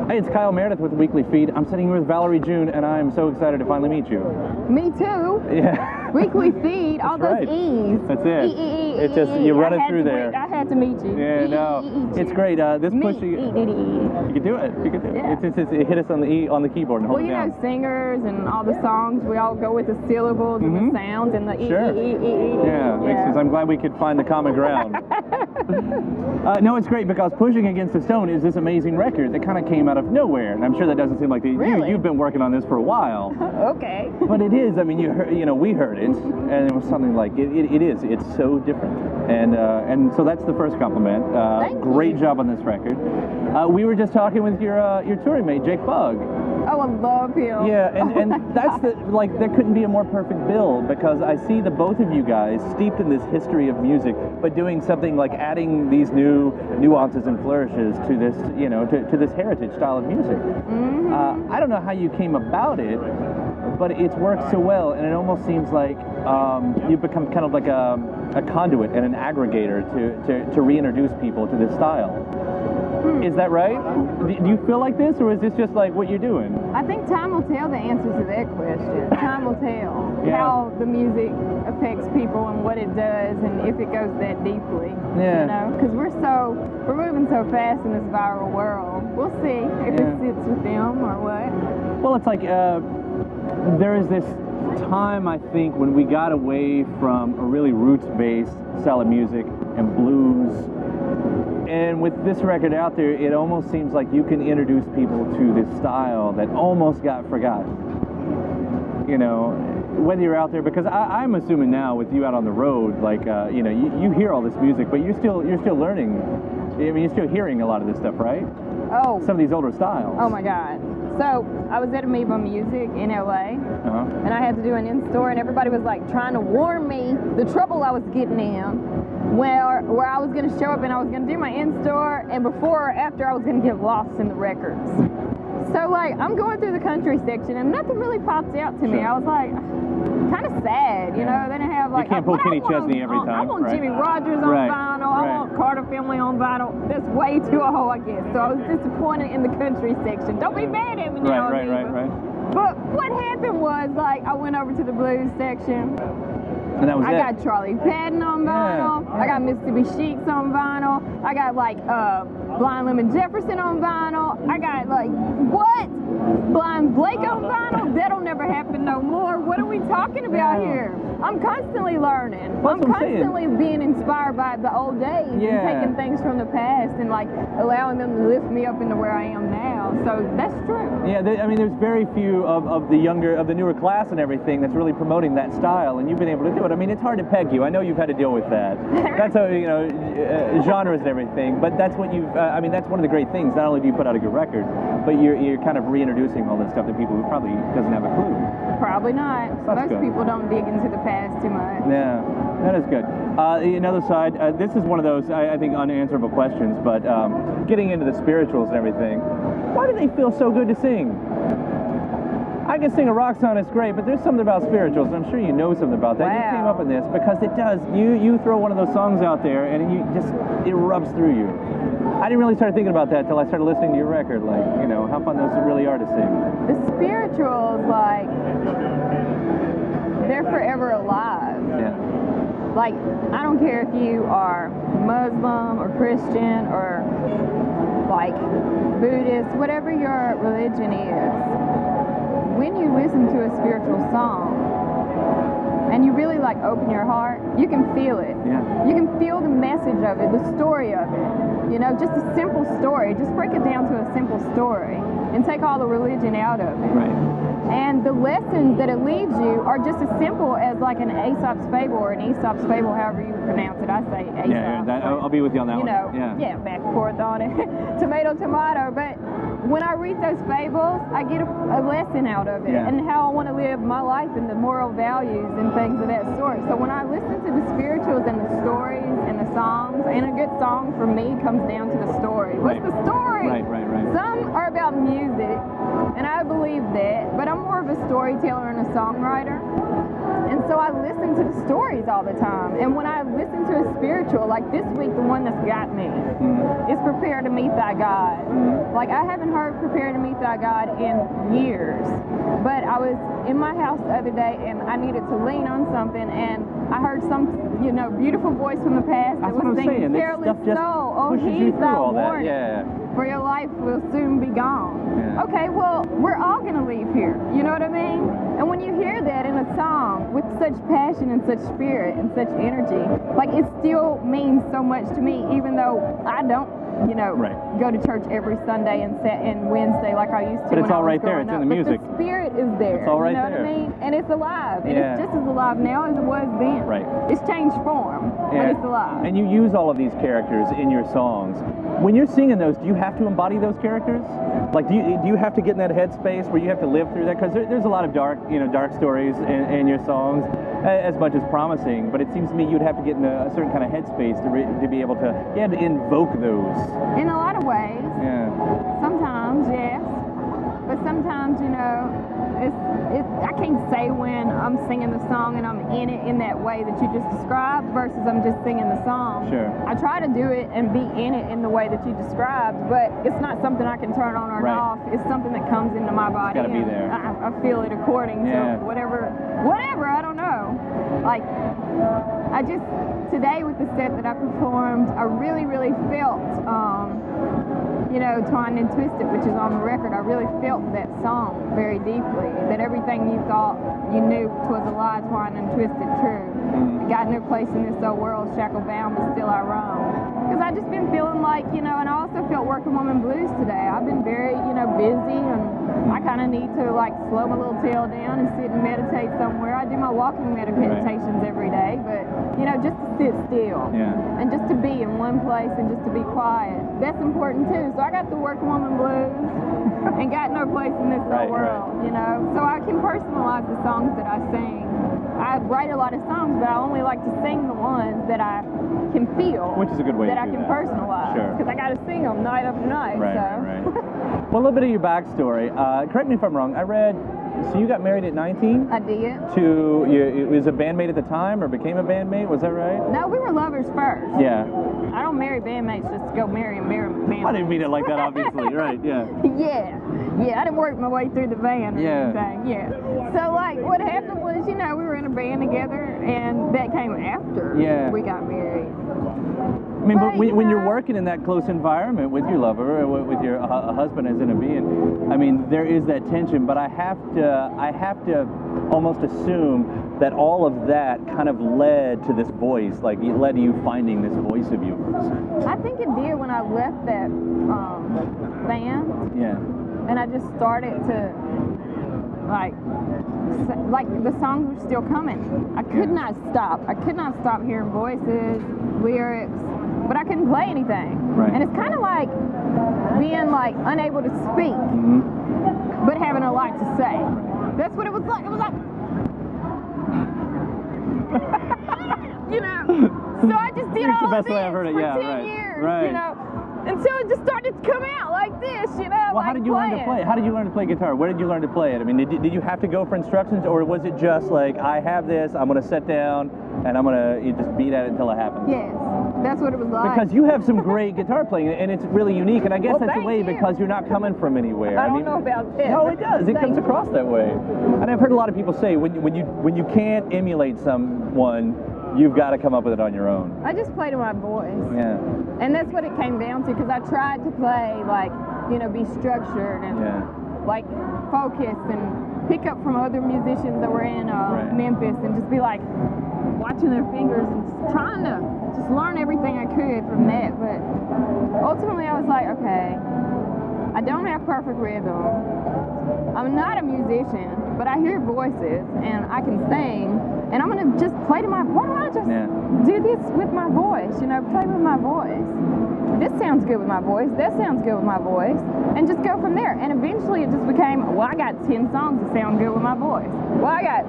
Hey, it's Kyle Meredith with the Weekly Feed. I'm sitting here with Valerie June, and I'm so excited to finally meet you. Me too. Yeah. Weekly Feed, all those E's. That's it. It's just, you run it through there. I had to meet you. Yeah, no. It's great. This push, you can do it. You can do it. Yeah. It hit us on the E on the keyboard and hold it down. Well, singers and all the songs, we all go with the syllables and the sounds and the Sure. Yeah. I'm glad we could find the common ground. No, it's great because Pushing Against the Stone is this amazing record that kind of came out of nowhere, and I'm sure that doesn't seem like you've been working on this for a while. Okay. But it is. I mean, we heard it, and it was something like it is. It's so different, and so that's the first compliment. Great job on this record. We were just talking with your touring mate, Jake Bugg. Oh, I love him. Yeah, and that's there couldn't be a more perfect build, because I see the both of you guys steeped in this history of music, but doing something like adding these new nuances and flourishes to this, to this heritage style of music. I don't know how you came about it, but it's worked so well, and it almost seems like you've become kind of like a conduit and an aggregator to reintroduce people to this style. Is that right? Do you feel like this, or is this just like what you're doing? I think time will tell the answer to that question. Time will tell how the music affects people and what it does, and if it goes that deeply. Yeah. Because we're moving so fast in this viral world. We'll see if it sits with them or what. Well, it's like there is this time, I think, when we got away from a really roots-based style of music and blues. And with this record out there, it almost seems like you can introduce people to this style that almost got forgotten. Whether you're out there, because I'm assuming now with you out on the road, like you hear all this music, but you're still learning. I mean, you're still hearing a lot of this stuff, right? Oh. Some of these older styles. Oh my God. So I was at Amoeba Music in LA, and I had to do an in-store, and everybody was like trying to warn me the trouble I was getting in. Where I was going to show up and I was going to do my in-store, and before or after I was going to get lost in the records. So like I'm going through the country section and nothing really popped out to me. I was like kind of sad, They didn't have like, you can't pull Kenny Chesney every time. I want Jimmy Rogers on vinyl. I want Carter Family on vinyl. That's way too old, I guess. So I was disappointed in the country section. Don't be mad at me now, Right. But what happened was, like, I went over to the blues section. And that was I got Charlie Patton on vinyl. I got Mississippi Sheiks on vinyl. I got like Blind Lemon Jefferson on vinyl. I got like Blind Blake on vinyl. That'll never happen no more. What are we talking about here? I'm constantly learning. I'm constantly being inspired by the old days and taking things from the past and like allowing them to lift me up into where I am now. So that's true. Yeah, there's very few of the newer class and everything that's really promoting that style, and you've been able to do it. I mean, it's hard to peg you. I know you've had to deal with that. That's genres and everything, but that's what that's one of the great things. Not only do you put out a good record, but you're kind of reintroducing all this stuff to people who probably doesn't have a clue. Probably not. Most people don't dig into the past too much. Yeah, that is good. Another side, this is one of those, I think, unanswerable questions, but getting into the spirituals and everything, why do they feel so good to sing? I can sing a rock song, it's great, but there's something about spirituals, and I'm sure you know something about that. Wow. You came up in this because it does. You throw one of those songs out there, and it rubs through you. I didn't really start thinking about that until I started listening to your record, like, how fun those really are to sing. The spirituals, like, they're forever alive. Yeah. Like, I don't care if you are Muslim or Christian or, like, Buddhist, whatever your religion is. When you listen to a spiritual song and you really like open your heart, you can feel it. Yeah. You can feel the message of it, the story of it. Just a simple story. Just break it down to a simple story and take all the religion out of it. Right. And the lessons that it leaves you are just as simple as like an Aesop's fable or an Aesop's fable, however you pronounce it. I say Aesop. Yeah, I'll be with you on that one. Yeah, back and forth on it. Tomato. But when I read those fables, I get a lesson out of it and how I want to live my life and the moral values and things of that sort. So when I listen to the spirituals and the stories and the songs, and a good song for me comes down to the story. What's the story? Right. Some are about music, and I believe that, but I'm more of a storyteller and a songwriter. And so I listen to the stories all the time. And when I listen to a spiritual spiritual. Like this week, the one that's got me is Prepare to Meet Thy God. Like I haven't heard Prepare to Meet Thy God in years, but I was in my house the other day and I needed to lean on something, and I heard some, beautiful voice from the past that was singing Careless Soul. Oh, he's thy warning. For your life will soon be gone. Yeah. Okay, well, we're all going to leave here. You know what I mean? And when you hear that in a song with such passion and such spirit and such energy, like it still means so much to me, even though I don't, go to church every Sunday and Wednesday like I used to. But it's when all I was right there. growing It's in up. the music. But the spirit is there. It's all right you know there. what I mean? And it's alive. And Yeah. it's just as alive now as it was then. Right. It's changed form, but it's alive. And you use all of these characters in your songs. When you're singing those, do you have to embody those characters? Like, do you have to get in that headspace where you have to live through that? Because there's a lot of dark stories in your songs, as much as promising. But it seems to me you'd have to get in a certain kind of headspace to be able to invoke those. In a lot of ways. Yeah. Sometimes, yes. But sometimes, I can't say when I'm singing the song and I'm in it in that way that you just described versus I'm just singing the song. Sure. I try to do it and be in it in the way that you described, but it's not something I can turn on or off. It's something that comes into my body. It's gotta be there. I feel it according to whatever, I don't know. Like, I just, today with the set that I performed, I really, really felt, Twined and Twisted, which is on the record, I really felt that song very deeply, that everything you thought you knew was a lie, twined and twisted true. I got no place in this old world, shackled bound, but still I roam. Because I've just been feeling like, and I also felt working woman blues today. I've been very, busy, and I kind of need to, slow my little tail down and sit and meditate somewhere. I do my walking meditations every day, but, just to sit still. Yeah. And just to be in one place and just to be quiet. That's important, too. So I got the working woman blues and got no place in this old world, So I can personalize the songs that I sing. I write a lot of songs, but I only like to sing the ones that I can feel. Which is a good way that to I do can that. personalize. Sure. Because I got to sing them night after night. Right. Well, a little bit of your backstory. Correct me if I'm wrong. I read, so you got married at 19? I did. Was a bandmate at the time or became a bandmate? Was that right? No, we were lovers first. Yeah. I don't marry bandmates just to go marry bandmates. I didn't mean it like that, obviously. Right, yeah. Yeah, I didn't work my way through the band or anything. Yeah. So, what happened was, we were in a band together, and that came after we got married. I mean, but when you're working in that close environment with your lover, or with your husband as in a being, I mean, there is that tension. But I have to almost assume that all of that kind of led to this voice, it led to you finding this voice of yours. I think it did when I left that band. Yeah. And I just started to the songs were still coming. I could not stop. I could not stop hearing voices, lyrics, but I couldn't play anything. Right. And it's kind of like being unable to speak, but having a lot to say. That's what it was like. It was like, So I just did all the of best way I've heard it. for Yeah, 10 right. years, Right. until it just started to come out like this, Well, how did you learn to play? How did you learn to play guitar? Where did you learn to play it? I mean, did you have to go for instructions, or was it just I have this, I'm going to sit down, and I'm going to just beat at it until it happens? Yes, that's what it was like. Because you have some great guitar playing, and it's really unique, and I guess that's a way because you're not coming from anywhere. I don't know about this. No, it does. It comes across that way. And I've heard a lot of people say when you can't emulate someone, you've got to come up with it on your own. I just play to my voice. Yeah. And that's what it came down to, because I tried to play be structured and focus and pick up from other musicians that were in Memphis and just be watching their fingers and just trying to just learn everything I could from that. But ultimately I was like, okay, I don't have perfect rhythm. I'm not a musician, but I hear voices and I can sing, and I'm gonna just play to my, why don't I just do this with my voice, play with my voice. This sounds good with my voice, that sounds good with my voice, and just go from there. And eventually it just became, well, I got 10 songs that sound good with my voice. Well, I got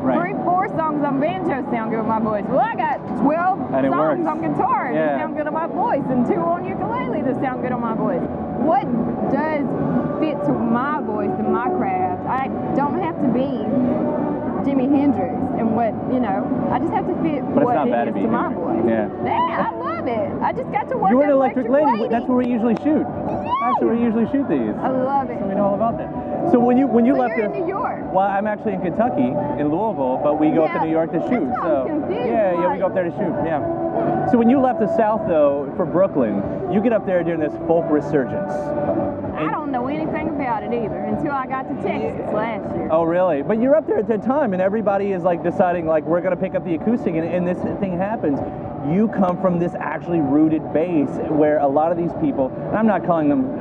3-4 songs on banjo sound good with my voice. Well, I got 12 songs on guitar that sound good on my voice, and 2 on ukulele that sound good on my voice. What does fit to my voice and my craft? I don't have to be Jimi Hendrix and what, you know, I just have to fit But what it's not it bad is to be to my Hendrix. voice. Yeah. I love it. I just got to work You're at an electric lady. That's where we usually shoot. Yay! That's where we usually shoot these. I love it. So we know all about that. So when you So left you're this, in New York. well, I'm actually in Kentucky, in Louisville, but we go up to Yeah, New York to shoot. that's why I So was confused. yeah, we Like- go up there to shoot. Yeah. So when you left the South though for Brooklyn, you get up there during this folk resurgence. I don't know anything about it either until I got to Texas last year. Oh really? But you're up there at that time, and everybody is like deciding like we're gonna pick up the acoustic, and this thing happens. You come from this actually rooted base where a lot of these people, and I'm not calling them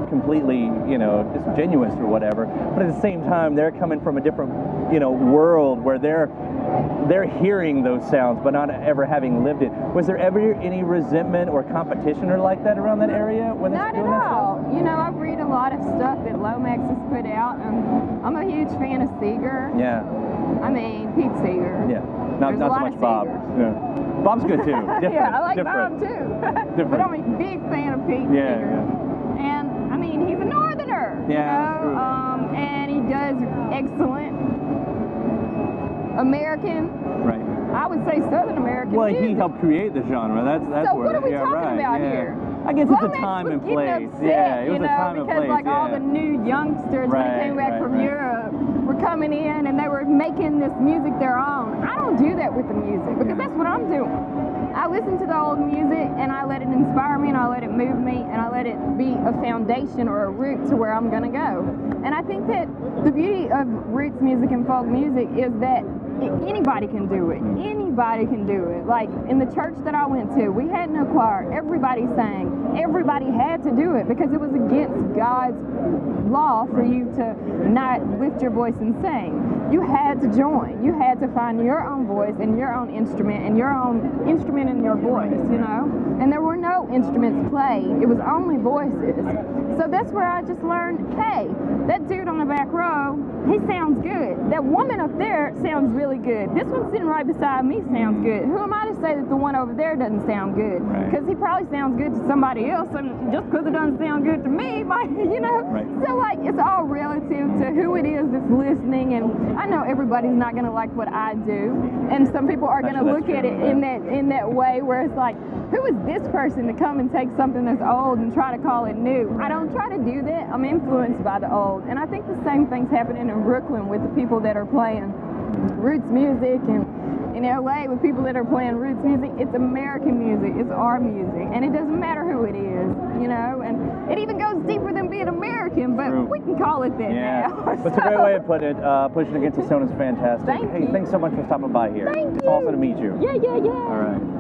completely, you know, disingenuous or whatever, but at the same time they're coming from a different, you know, world where they're hearing those sounds but not ever having lived it. Was there ever any resentment or competition or like that around that area when Not they're at doing that all. stuff? You know, I read a lot of stuff that Lomax has put out, and I'm a huge fan of Seeger. Yeah. I mean, Pete Seeger. Yeah. Not There's so a lot much of Bob. Seegers. Yeah. Bob's good too. Different. Yeah, I like different. Bob too. Different. But I'm a big fan of Pete Yeah, Seeger. And I mean, he's a northerner. Yeah, You that's true. know? And he does excellent American. Right. I would say Southern American Well, music. he helped create the genre. That's So where. what are we yeah, talking right, about yeah. here? I guess it's a Lomax time was and getting place. upset, Yeah, it was you know, a time and because place. like all yeah. the new youngsters when Right, they came back right, from right. Europe were coming in and they were making this music their own. I don't do that with the music because Yeah. that's what I'm doing. I listen to the old music and I let it inspire me and I let it move me and I let it be a foundation or a root to where I'm gonna go. And I think that the beauty of roots music and folk music is that anybody can do it. Anybody can do it. Like in the church that I went to, we had no choir. Everybody sang. Everybody had to do it because it was against God's law for you to not lift your voice and sing. You had to join. You had to find your own voice and your own instrument and your own instrument in your voice, you know? And there were no instruments played. It was only voices. So that's where I just learned, hey, that dude on the back row, he sounds good. That woman up there sounds really good. This one sitting right beside me sounds good. Who am I to say that the one over there doesn't sound good? Right. Because he probably sounds good to somebody else, and just because it doesn't sound good to me, might, you know? Right. So like, it's all relative to who it is that's listening, and I know everybody's not gonna like what I do, and some people are gonna That's look at true, it yeah. in that way where it's like, who is this person to come and take something that's old and try to call it new? I don't try to do that. I'm influenced by the old, and I think the same thing's happening in Brooklyn with the people that are playing roots music, and in LA with people that are playing roots music. It's American music. It's our music, and it doesn't matter who it is, you know. And it even goes deeper than being American, but True. we can call it that Yeah, now. that's a great way of putting it. Pushing Against the Stone is fantastic. Thank hey, you. thanks so much for stopping by here. Thank It's you. awesome to meet you. Yeah. All right.